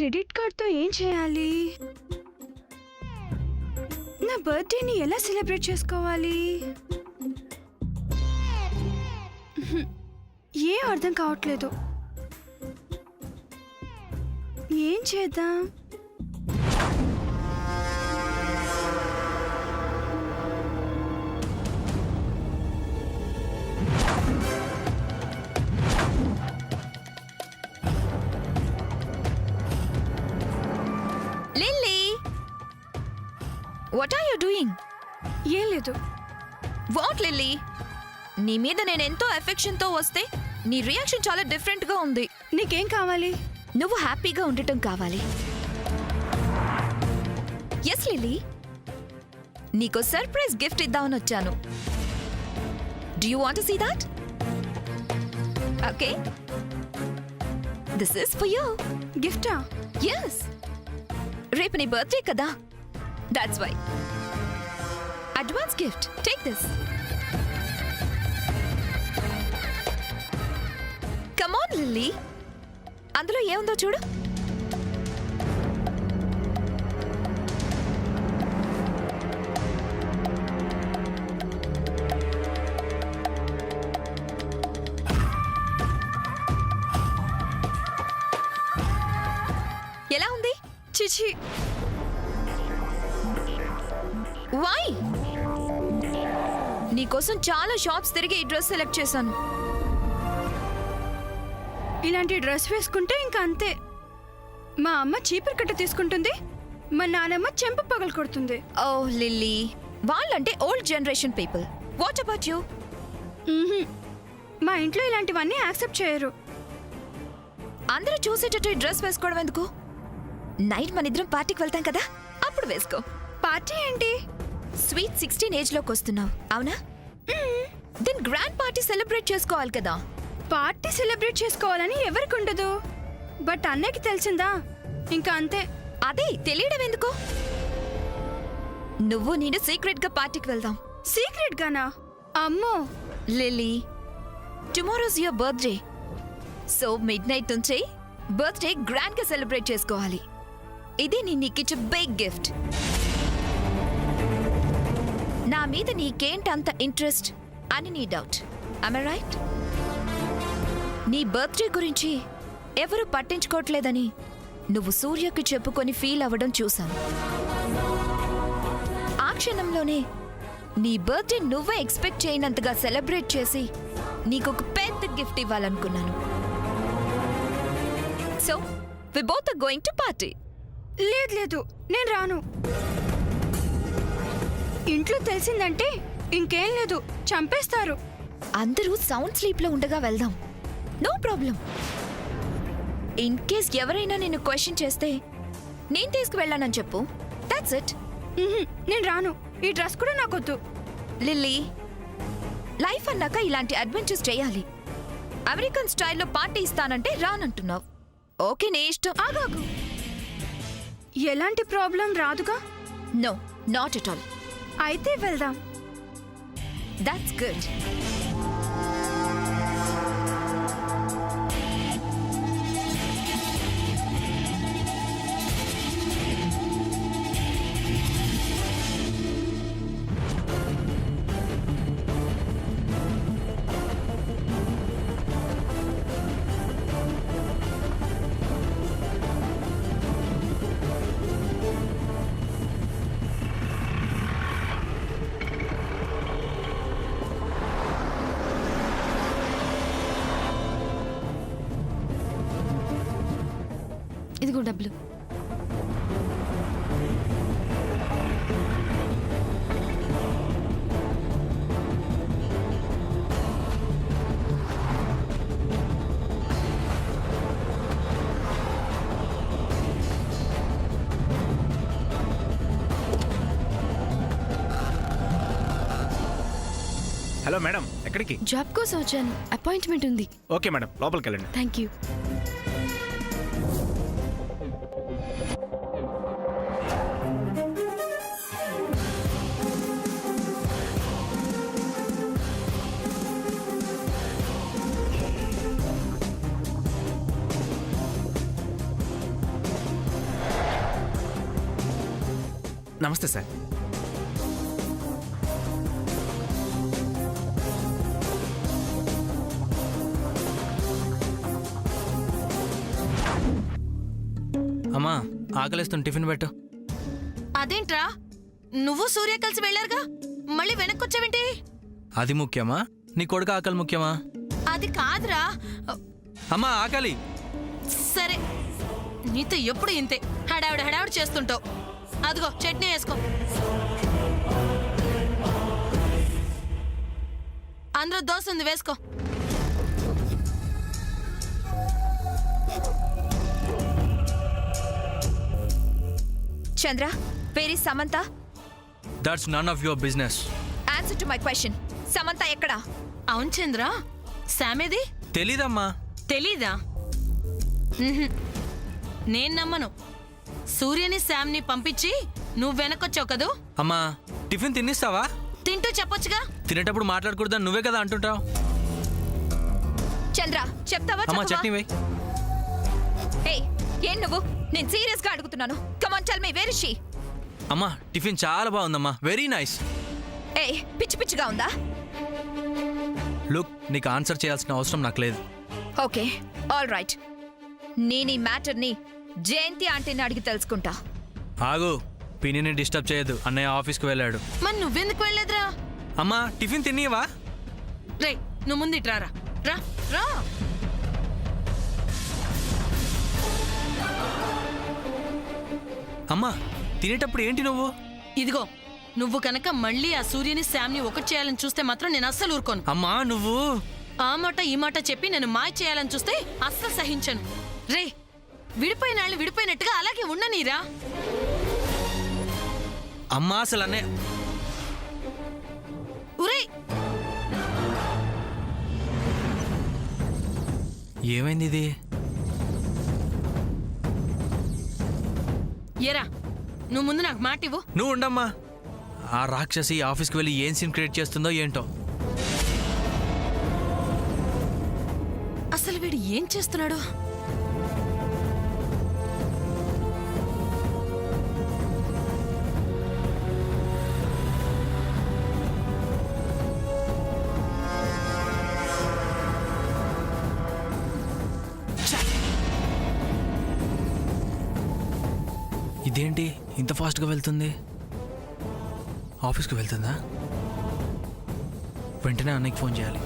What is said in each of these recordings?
Credit కార్డ్తో ఏం చేయాలి? నా బర్త్డేని ఎలా సెలబ్రేట్ చేసుకోవాలి? ఏం అర్థం కావట్లేదు. ఏం చేద్దాం? Lily, what are you doing? ఏం లేదు. What Lily? నీ మీద నేను ఎంతో ఎఫెక్షన్తో వస్తే నీ రియాక్షన్ చాలా డిఫరెంట్గా ఉంది. నీకేం కావాలి? నువ్వు హ్యాపీగా ఉండటం కావాలి. ఎస్ లిల్లీ, నీకు సర్ప్రైజ్ గిఫ్ట్ ఇద్దామని వచ్చాను. Do you want to see that? Okay, this is for you. గిఫ్టా? ఎస్, రేపు నీ బర్త్డే కదా, that's why. Advance gift, take this. Come on Lilly, అందులో ఏముందో చూడు. ఎలా ఉంది? చిచి, వై? నీకోసం చాలా షాప్స్ తిరిగి ఈ డ్రెస్ సెలెక్ట్ చేశాను. ఇలాంటి డ్రెస్ వేసుకుంటే ఇంకా అంతే. మా అమ్మ చీపురు కట్ట తీసుకుంటుంది, మా నానమ్మ చెంప పగలు కొడుతుంది. ఓ లిల్లీ, వాళ్ళంటే old generation people. What about you? మా ఇంట్లో ఇలాంటివన్నీ యాక్సెప్ట్ చేయరు. అందరూ చూసేటట్టు ఈ డ్రెస్ వేసుకోవడం ఎందుకు? నైట్ మన ఇద్దరం పార్టీకి వెళ్తాం కదా, అప్పుడు వేసుకో. పార్టీ ఏంటి? స్వీట్ 16 ఏజ్లోకి వస్తున్నావు, అవునా? దెన్ గ్రాండ్ పార్టీ సెలబ్రేట్ చేసుకోవాలి కదా. పార్టీ సెలబ్రేట్ చేసుకోవాలని ఎవరికి ఉండదు, బట్ అన్నయ్యకి తెలిసిందా ఇంకా అంతే. అదే తెలియడం ఎందుకు? నువ్వు నేను సీక్రెట్ గా పార్టీకి వెళ్దాం. సీక్రెట్ గానా? అమ్మో Lily, tomorrow's your birthday, so midnight నుంచే బర్త్డే గ్రాండ్ గా సెలబ్రేట్ చేసుకోవాలి. ఇదే నేను నీకిచ్చే బిగ్ గిఫ్ట్. నా మీద నీకేంటంత ఇంట్రెస్ట్ అని నీ డౌట్, am I right? నీ బర్త్డే గురించి ఎవరు పట్టించుకోవట్లేదని నువ్వు సూర్యకి చెప్పుకొని ఫీల్ అవ్వడం చూశాను. ఆ క్షణంలోనే నీ బర్త్డే నువ్వే ఎక్స్పెక్ట్ చేయనంతగా సెలబ్రేట్ చేసి నీకొక పెద్ద గిఫ్ట్ ఇవ్వాలనుకున్నాను. So we both are going to party. లేదు లేదు, నేను రాను. ఇంట్లో తెలిసిందంటే ఇంకేం లేదు, చంపేస్తారు. అందరూ సౌండ్ స్లీప్ లో ఉండగా వెళ్దాం, నో ప్రాబ్లం. ఇన్ కేస్ ఎవరైనా నిన్ను క్వశ్చన్ చేస్తే నేను తీసుకువెళ్ళానని చెప్పు, దాట్స్ ఇట్. నేను రాను, ఈ డ్రెస్ కూడా నాకొద్దు. లిల్లీ, లైఫ్ అన్నాక ఇలాంటి అడ్వెంచర్స్ చేయాలి. అమెరికన్ స్టైల్లో పార్టీ ఇస్తానంటే రానంటున్నావు. ఓకే, నీ ఇష్టం. ఆగాగు, ఎలాంటి ప్రాబ్లం రాదుగా? No, not at all. అయితే వెళ్దాం. That's good. ఇదిగో డబ్బులు. హలో మేడం, ఎక్కడికి? జాబ్ కోసం వచ్చాను, అపాయింట్మెంట్ ఉంది. ఓకే మేడం, లోపలికి వెళ్ళండి. Thank you. నమస్తే సార్. అమ్మా ఆకలిస్తుంది, టిఫిన్ పెట్టు. అదేంట్రా నువ్వు సూర్య కలిసి వెళ్ళారుగా, మళ్ళీ వెనక్కొచ్చావేంటి? అది ముఖ్యమా, నీ కొడుకు ఆకలి ముఖ్యమా? అది కాదురా. అమ్మా ఆకలి. సరే, నీతో ఎప్పుడు ఇంతే హడావిడి చేస్తుంటావు. అదిగో చట్నీ వేసుకో. అందులో దోశ ఉంది, వేసుకో. Chandra, where is Samantha? That's none of your business. Answer to my question. Samantha ఎక్కడా? అవును చంద్ర, శామేది తెలీదమ్మా. తెలీదా? నేను నమ్మను. సూర్యని శామ్ని పంపించి నువ్వు వెనకొచ్చావు కదూ. అమ్మా టిఫిన్ తినిస్తావా? తింటూ చెప్పొచ్చుగా. తినేటప్పుడు మాట్లాడకూడదని నువ్వే కదా అంటుంటావు. చంద్ర చెప్తావా? అమ్మా చట్నీ వేయ్. ఏయ్, ఏం నువ్వు? నేను సీరియస్ గా అడుగుతున్నాను. Come on tell me, where is she? అమ్మా టిఫిన్ చాలా బాగుందమ్మా, వెరీ నైస్. ఏయ్, పిచ్చిగా ఉందా? లుక్, నీకు ఆన్సర్ చేయాల్సిన అవసరం నాకు లేదు. Okay, all right. నేను ఈ మ్యాటర్ని జయంతి ఆంటీని అడిగి తెలుసుకుంటా. ఆగు, పిన్నిని డిస్టర్బ్ చేయొద్దు, అన్నయ్య ఆఫీస్కి వెళ్ళాడు. మరి నువ్వెందుకు వెళ్ళలేదురా? అమ్మా టిఫిన్ తినివా? రే, నువ్వు ముందిట్రారా. రా రా. అమ్మా తినేటప్పుడు ఏంటి నువ్వు? ఇదిగో, నువ్వు కనుక మళ్ళీ ఆ సూర్యని శామ్ని ఒకటి చేయాలని చూస్తే మాత్రం నేను అస్సలు ఊరుకోను. అమ్మా నువ్వు ఆ మాట ఈ మాట చెప్పి నేను మాయ చేయాలని చూస్తే అస్సలు సహించను. రే, విడిపోయిన వాళ్ళు విడిపోయినట్టుగా అలాగే ఉండనీరా. అమ్మా అసలు అన్నయ్య. ఉరే, ఏమైంది ఇది? ఎరా, నువ్వు ముందు నాకు మాట ఇవ్వు. నువ్వు ఉండమ్మా. ఆ రాక్షసి ఆఫీస్కి వెళ్ళి ఏం సీన్ క్రియేట్ చేస్తుందో ఏంటో. అసలు వీడు ఏం చేస్తున్నాడు? ఇదేంటి ఇంత ఫాస్ట్గా వెళ్తుంది? ఆఫీస్కి వెళ్తుందా? వెంటనే అన్నయ్యకి ఫోన్ చేయాలి.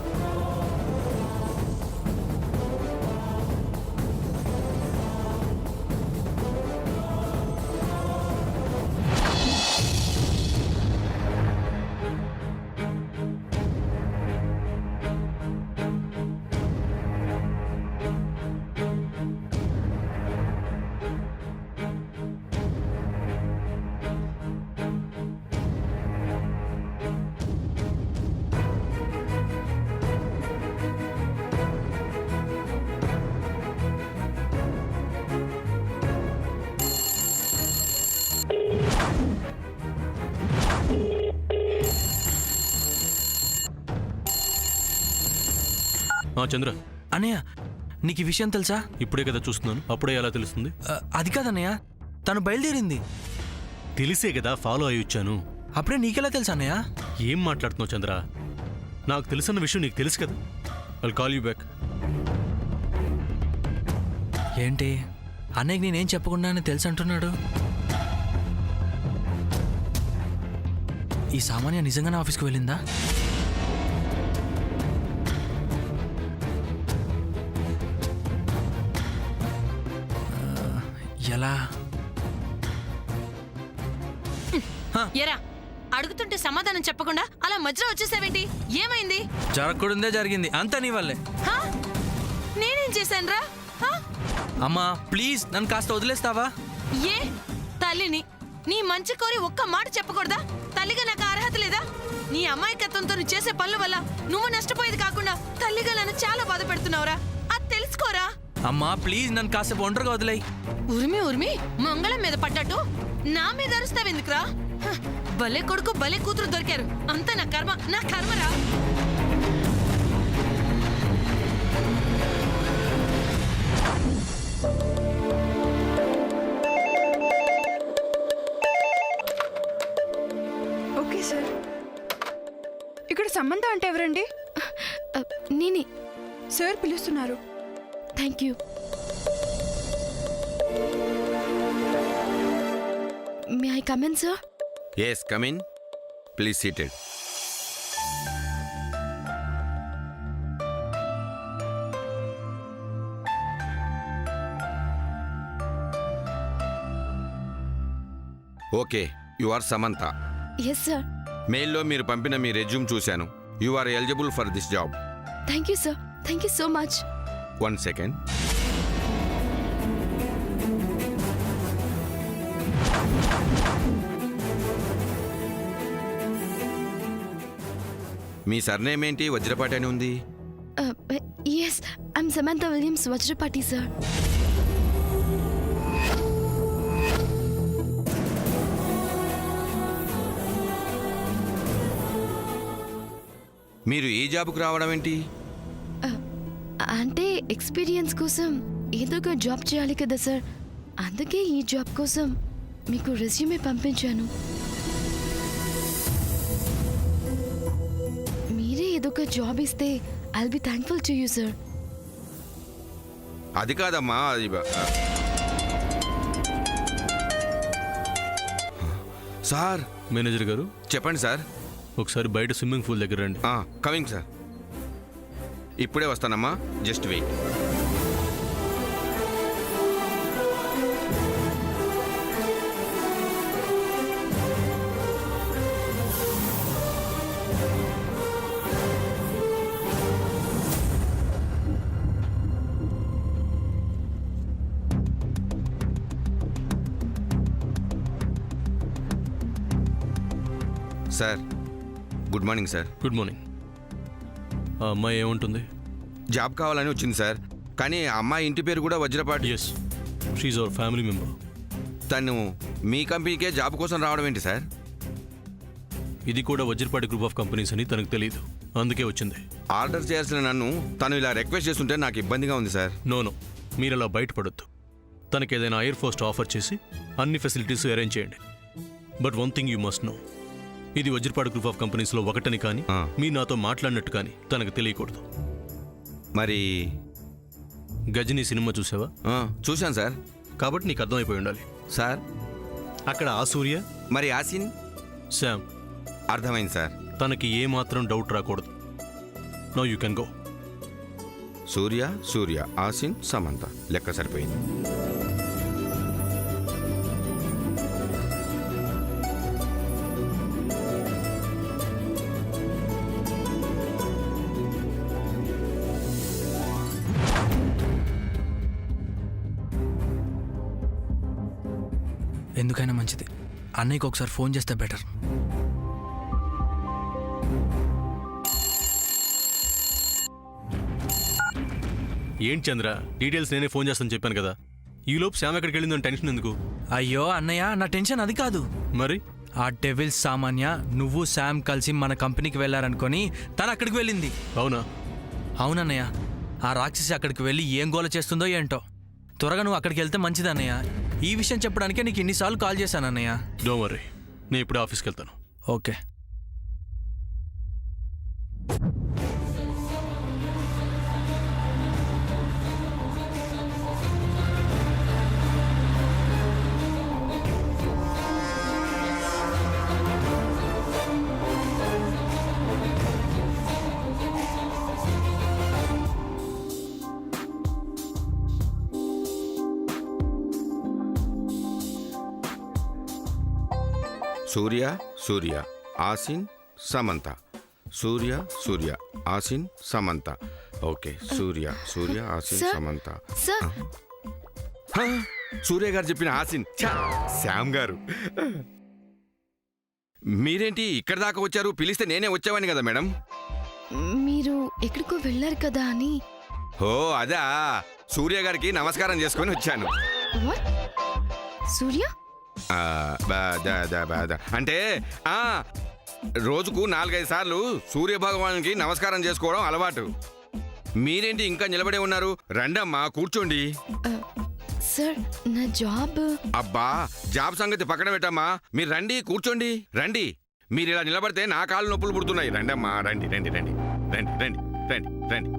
చంద్ర, అన్నయ్య నీకు ఈ విషయం తెలుసా? ఇప్పుడే కదా చూస్తున్నాను, అప్పుడే ఎలా తెలుస్తుంది? అది కాదన్నయ్య, తను బయలుదేరింది. తెలిసే కదా ఫాలో అయి వచ్చాను. అప్పుడే నీకెలా తెలుసా అన్నయ్య? ఏం మాట్లాడుతున్నావు చంద్ర? నాకు తెలుసన్న విషయం నీకు తెలుసు కదా. I'll call you back. ఏంటి అన్నయ్యకి నేనేం చెప్పకుండానే తెలుసు అంటున్నాడు? ఈ సామాన్య నిజంగానే ఆఫీస్కి వెళ్ళిందా? ఎలా? ఎరా, అడుగుతుంటే సమాధానం చెప్పకుండా అలా మధ్యలో వచ్చేసావేంటి? ఏమైంది? జరగకూడదే జరిగింది, అంతా నీ వల్లే. హా? నేనేం చేశానురా? హా? అమ్మా ప్లీజ్ నన్ను కాస్త వదిలేస్తావా? ఏ తల్లిని నీ మంచి కోరి ఒక్క మాట చెప్పకూడదా? తల్లిగా నాకు అర్హత లేదా? నీ అమాయకత్వంతో నువ్వు చేసే పనుల వల్ల నువ్వు నష్టపోయేది కాకుండా తల్లిగా నన్ను చాలా బాధ పెడుతున్నావురా. అది తెలుసుకోరా. అమ్మా ప్లీజ్ నన్ను కాసేపు ఒంటరిగా వదిలేయి. ఉరిమి మంగళం మీద పడ్డట్టు నా మీద అరుస్తావెందుకురా? హ, భలే కొడుకు భలే కూతురు దొరికారు. అంతా నా కర్మరా. ఇక్కడ సంబంధం అంటే ఎవరండి? నేనే. సార్ పిలుస్తున్నారు. Thank you. May I come in sir? Yes, come in. Please seated. Okay, you are Samantha. Yes sir. మెయిల్లో మీరు పంపిన మీ రెజ్యూమ్ చూశాను. You are eligible for this job. Thank you sir. Thank you so much. 1 second. మీ surname ఏంటి? వజ్రపాటి అని ఉంది. Yes, I'm Samantha Williams Vajrapati sir. మీరు ఈ జాబ్కు రావడం ఏంటి? అంటే ఎక్స్పీరియన్స్ కోసం ఏదో ఒక జాబ్ చేయాలి కదా సార్. అందుకే ఈ జాబ్ కోసం మీకు రెజ్యూమే పంపించాను. మీరే ఏదో ఒక జాబ్ ఇస్తే I'll be thankful to you sir. అది కాదమ్మా, అది సార్. మేనేజర్ గారు, చెప్పండి సార్. ఒకసారి బయట స్విమ్మింగ్ పూల్ దగ్గర రండి. Coming sir. ఇప్పుడే వస్తానమ్మా, just wait. Sir, good morning sir. Good morning. ఆ అమ్మాయి ఏముంటుంది? జాబ్ కావాలని వచ్చింది సార్. కానీ ఆ అమ్మాయి ఇంటి పేరు కూడా Vajrapati. Yes, she our family member. తను మీ కంపెనీకే జాబ్ కోసం రావడం ఏంటి సార్? ఇది కూడా వజ్రపాటి గ్రూప్ ఆఫ్ కంపెనీస్ అని తనకు తెలియదు, అందుకే వచ్చింది. ఆర్డర్ చేయాల్సిన నన్ను తను ఇలా రిక్వెస్ట్ చేస్తుంటే నాకు ఇబ్బందిగా ఉంది సార్. నో, మీరు అలా బయటపడొద్దు. తనకి ఏదైనా ఎయిర్ ఫోర్స్ ఆఫర్ చేసి అన్ని ఫెసిలిటీస్ అరేంజ్ చేయండి. But one thing you must know, ఇది వజ్రపాటి గ్రూప్ ఆఫ్ కంపెనీస్లో ఒకటని కానీ మీరు నాతో మాట్లాడినట్టు కానీ తనకు తెలియకూడదు. మరి గజనీ సినిమా చూసావా? చూశాను సార్. కాబట్టి నీకు అర్థమైపోయి ఉండాలి. సార్, అక్కడ ఆ సూర్య, మరి ఆసిన్? శామ్. అర్థమైంది సార్. తనకి ఏమాత్రం డౌట్ రాకూడదు. No you can go. Surya, Asin, Samantha, లెక్క సరిపోయింది. ఎందుకైనా మంచిది అన్నయ్యకి ఒకసారి ఫోన్ చేస్తే బెటర్. ఏంటి చంద్ర, డీటెయిల్స్ నేనే ఫోన్ చేస్తాను చెప్పాను కదా. ఈలోపు శ్యామ్ ఎక్కడికి వెళ్ళిందని టెన్షన్ ఎందుకు? అయ్యో అన్నయ్య, నా టెన్షన్ అది కాదు. మరి ఆ డెవిల్స్ సామాన్య నువ్వు శామ్ కలిసి మన కంపెనీకి వెళ్ళారనుకొని తను అక్కడికి వెళ్ళింది. అవునా? అవునన్నయ్య. ఆ రాక్షసి అక్కడికి వెళ్ళి ఏం గోల చేస్తుందో ఏంటో. త్వరగా నువ్వు అక్కడికి వెళ్తే మంచిదన్నయ్య. ఈ విషయం చెప్పడానికే నీకు ఇన్నిసార్లు కాల్ చేశాను అన్నయ్య. డోంట్ వరీ, నేను ఇప్పుడు ఆఫీస్కి వెళ్తాను. ఓకే. సూర్య, ఆసిన్, సమంత. సూర్య, ఆసిన్, సమంత. ఓకే, సూర్య, ఆసిన్, Sir? సమంత. సార్, సూర్య గారు చెప్పిన ఆసిన్, శ్యామ్ గారు. మీరేంటి ఇక్కడ దాకా వచ్చారు? పిలిస్తే నేనే వచ్చేవాడిని కదా మేడం. మీరు ఎక్కడికో వెళ్ళారు కదా అని. ఓ అదా, సూర్య గారికి నమస్కారం చేసుకొని వచ్చాను. వాట్? సూర్య? అంటే రోజుకు 4-5 సార్లు సూర్య భగవానికి నమస్కారం చేసుకోవడం అలవాటు. మీరేంటి ఇంకా నిలబడే ఉన్నారు? రండమ్మా, కూర్చోండి. సార్, నా జాబ్. అబ్బా, జాబ్ సంగతి పక్కన పెట్టమ్మా. మీరు రండి, కూర్చోండి, రండి. మీరు ఇలా నిలబడితే నా కాళ్ళు నొప్పులు పుడుతున్నాయి. రండమ్మా, రండి రండి రండి రండి రండి రండి రండి.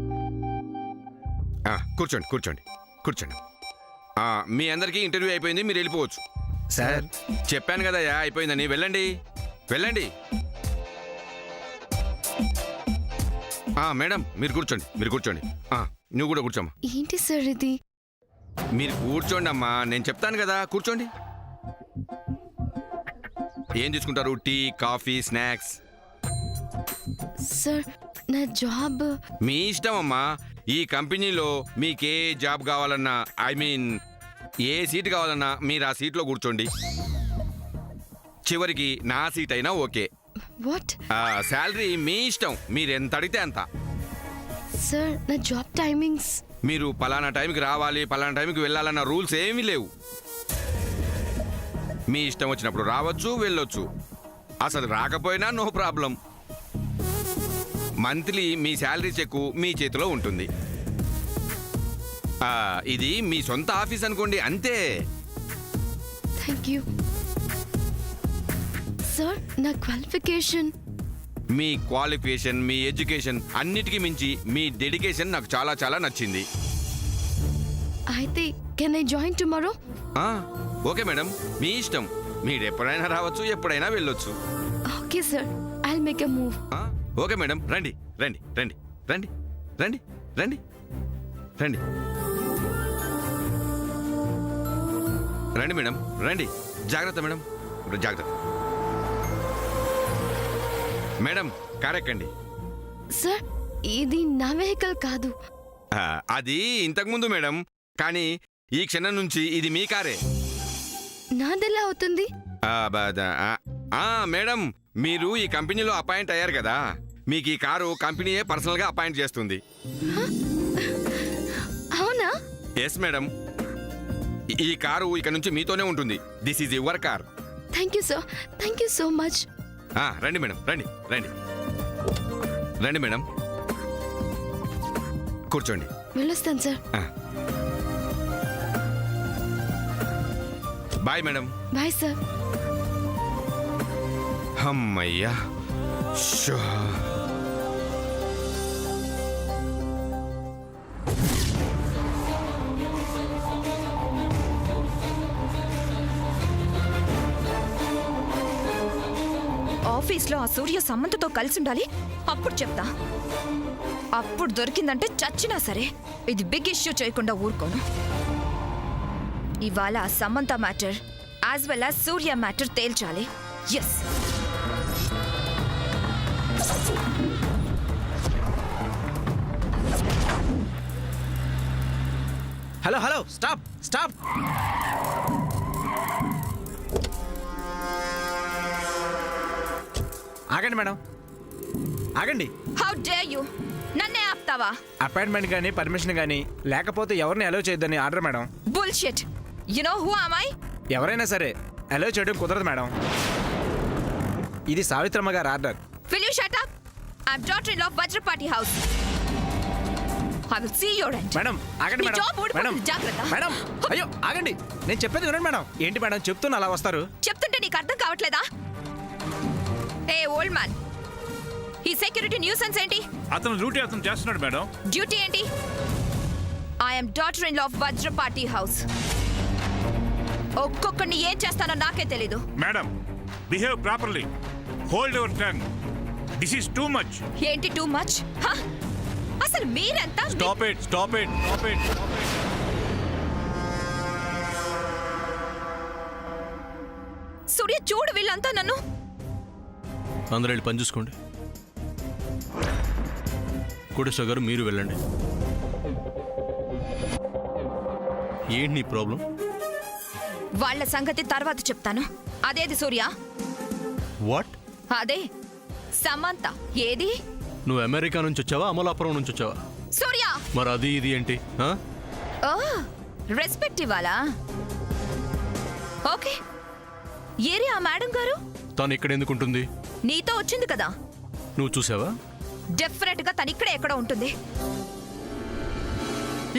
కూర్చోండి కూర్చోండి కూర్చోండి. మీ అందరికీ ఇంటర్వ్యూ అయిపోయింది, మీరు వెళ్ళిపోవచ్చు. సార్ చెప్పాను కదయ్యా అయిపోయిందని. వెళ్ళండి వెళ్ళండి. మేడం మీరు కూర్చోండి, మీరు కూర్చోండి. నువ్వు కూడా కూర్చోమ్మా. ఏంటి సార్ ఇది? మీరు కూర్చోండి అమ్మా, నేను చెప్తాను కదా, కూర్చోండి. ఏం తీసుకుంటారు? Tea, coffee, snacks? సార్ నా జాబ్ మీ ఇష్టం అమ్మా. ఈ కంపెనీలో మీకే జాబ్ కావాలన్నా, ఐ మీన్ ఏ సీట్ కావాలన్నా మీరు ఆ సీట్లో కూర్చోండి. చివరికి నా సీట్ అయినా ఓకే. వాట్? శాలరీ మీ ఇష్టం, మీరు ఎంత అడిగితే అంత. సార్ నా జాబ్ టైమింగ్స్. మీరు పలానా టైంకి రావాలి, పలానా టైంకి వెళ్ళాలన్న రూల్స్ ఏమీ లేవు. మీ ఇష్టం వచ్చినప్పుడు రావచ్చు, వెళ్ళొచ్చు. అసలు రాకపోయినా నో ప్రాబ్లం. మంత్లీ మీ శాలరీ చెక్ మీ చేతిలో ఉంటుంది. ఇది మీ సొంత ఆఫీస్ అనుకోండి, అంతే. Thank you sir. నా క్వాలిఫికేషన్. మీ క్వాలిఫికేషన్, మీ ఎడ్యుకేషన్, అన్నిటికీ మించి మీ డెడికేషన్ నాకు చాలా చాలా నచ్చింది. అయితే can I join tomorrow? Okay madam, మీ ఇష్టం. మీరు ఎప్పుడైనా రావచ్చు, ఎప్పుడైనా వెళ్ళొచ్చు. Okay sir, I'll make a move. Okay madam, రండి రండి రండి రండి రండి రండి రండి రండి మేడం, రండి. జాగ్రత్త మేడం, జాగ్రత్త. మేడం కార్ ఎక్కండి. సార్ ఇది నా వెహికల్ కాదు. అది ఇంతకుముందు మేడం, కానీ ఈ క్షణం నుంచి ఇది మీ కారే. నాదెలా అవుతుంది? మేడం, మీరు ఈ కంపెనీలో అపాయింట్ అయ్యారు కదా, మీకు ఈ కారు కంపెనీయే పర్సనల్గా అపాయింట్ చేస్తుంది. అవునా? ఎస్ మేడం, ఈ కారు ఇక నుంచి మీతోనే ఉంటుంది. This is your car. Thank you sir, thank you so much. రండి మేడం, రండి రండి రండి మేడం, కూర్చోండి. వెళ్ళొస్తాను sir. Bye madam. Bye sir. అమ్మయ్యా. ఆఫీస్లో ఆ సూర్య సమంతతో కలిసి ఉండాలి, అప్పుడు చెప్తా. అప్పుడు దొరికిందంటే చచ్చినా సరే ఇది బిగ్ ఇష్యూ చేయకుండా ఊరుకోను. ఇవాళ ఆ Samantha matter as well as Surya matter తేల్చాలి. Yes. Hello hello, stop stop. ఆగండి మేడం, ఆగండి. హౌ డేర్ యు నన్నే ఆపుతావా? అపాయింట్మెంట్ కానీ పర్మిషన్ కానీ లేకపోతే ఎవరిని అలో చేయొద్దని order madam. Bullshit. You know who am I? ఎవరైనా సరే అలో చేయడం కుదరదు మేడం. ఇది సావిత్రమ్మ గారి order. Will you shut up? I'm daughter-in-law of Vajrapati House. I will see your end. Madam ఆగండి నీ మేడం. జాబ్ ఊడిపోతుంది, జాగ్రత్త. మేడం అయ్యో ఆగండి, నేను చెప్పేది వినండి మేడం. ఏంటి మేడం చెప్తున్నా అలా వస్తారు? చెప్తుంటే నీకు అర్థం కావట్లేదా? ఏ ఓల్డ్ మ్యాన్, ఈ సెక్యూరిటీ న్యూసెన్స్ ఏంటి? అతను డ్యూటీ అతను చేస్తున్నాడు మేడం. డ్యూటీ ఏంటి? I'm daughter in law of Vajrapati house. ఒక్కొక్కడిని ఏం చేస్తానో నాకే తెలీదు. Madam, behave properly. Hold your tongue. This is too much. ఏంటి టూ మచ్? అసలు మీరెంత? Stop it, stop it, stop it. Surya చూడు, వీళ్ళంతా నన్ను. అందరూ వెళ్ళి పని చూసుకోండి. కోటేశ్వర గారు మీరు వెళ్ళండి. ఏంటి నీ ప్రాబ్లం? వాళ్ళ సంగతి తర్వాత చెప్తాను. అదేది సూర్య? వాట్? అదే సమంత ఏది? నువ్వు అమెరికా నుంచి వచ్చావా, అమలాపురం నుంచి వచ్చావా? సూర్య మరి అది ఇది ఏంటి? ఓ రెస్పెక్ట్ ఇవ్వాలా? ఓకే. ఏరే ఆ మేడం గారు? తను ఇక్కడ ఎందుకు ఉంటుంది? నీతో వచ్చింది కదా. నువ్వు చూసావా? డెఫినెట్ గా తను ఇక్కడే ఎక్కడ ఉంటుంది.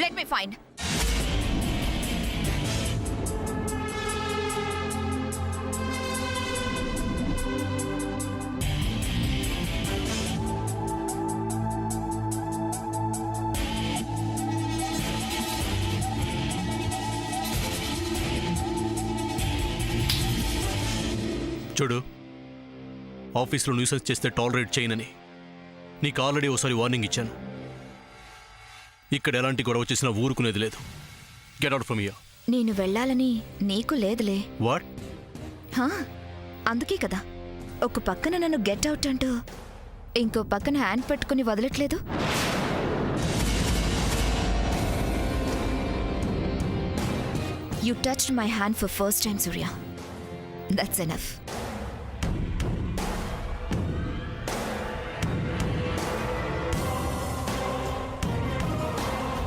Let me find. చూడు, ఆఫీస్లో న్యూసెన్స్ చేస్తే టాలరేట్ చేయనని నీకు ఆల్రెడీ ఒకసారి వార్నింగ్ ఇచ్చాను. ఇక్కడ ఎలాంటి గొడవ చేసినా ఊరుకునేది లేదు. Get out from here. నేను వెళ్ళాలని నీకు లేదులే. వాట్? హా, అందుకే కదా ఒక పక్కన నన్ను గెట్ అవుట్ అంటూ ఇంకో పక్కన హ్యాండ్ పెట్టుకుని వదలట్లేదు. You touched my hand for first time, Surya. That's enough.